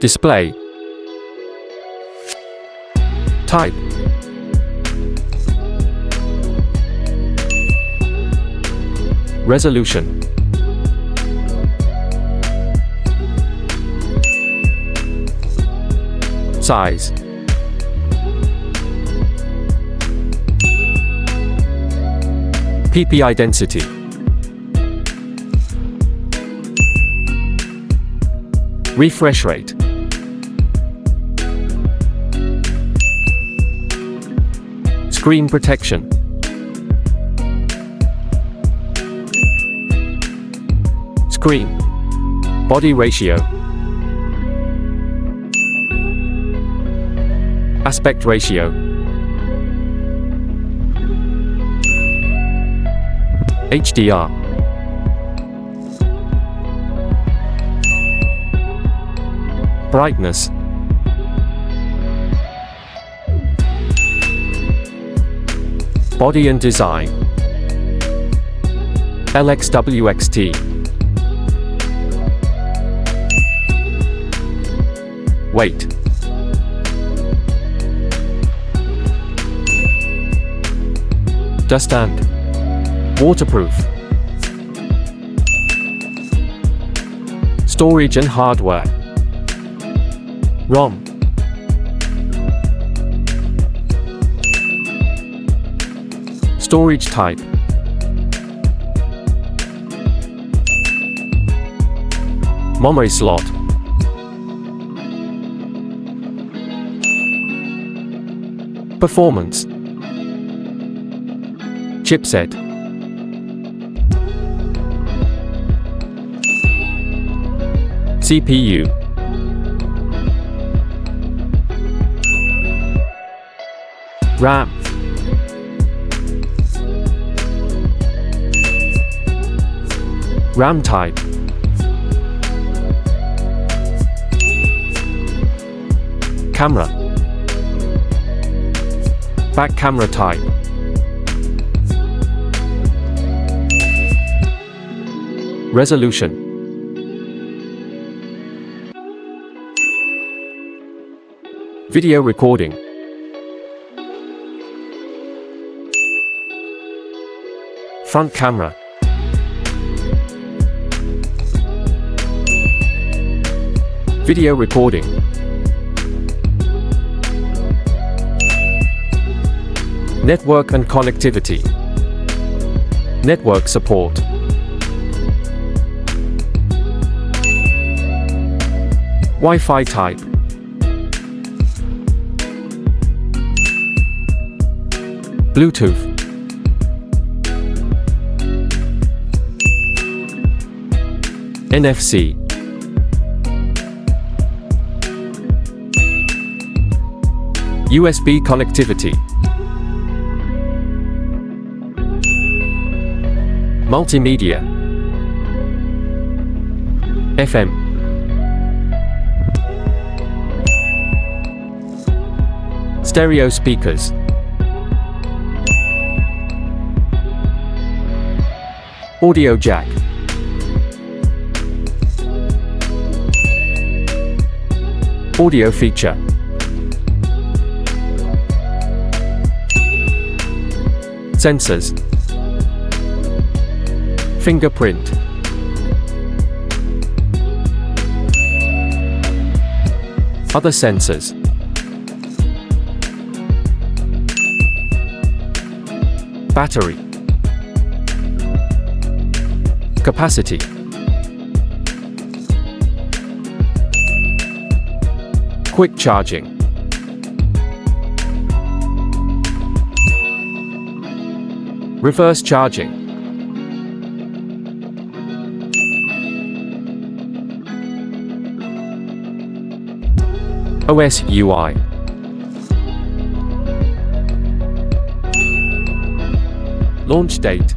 Display. Type. Resolution. Size. PPI density. Refresh rate. Screen protection. Screen. Body ratio. Aspect ratio. HDR. Brightness. Body and design. LXWXT. Weight. Dust and waterproof. Storage and hardware. ROM. Storage type. Memory slot. Performance. Chipset. CPU. RAM. RAM type. Camera. Back camera type. Resolution. Video recording. Front camera. Video recording. Network and connectivity. Network support. Wi-Fi type. Bluetooth. NFC. USB connectivity. Multimedia. FM. Stereo speakers. Audio jack. Audio feature. Sensors. Fingerprint. Other sensors. Battery. Capacity. Quick charging. Reverse charging. OS UI. Launch date.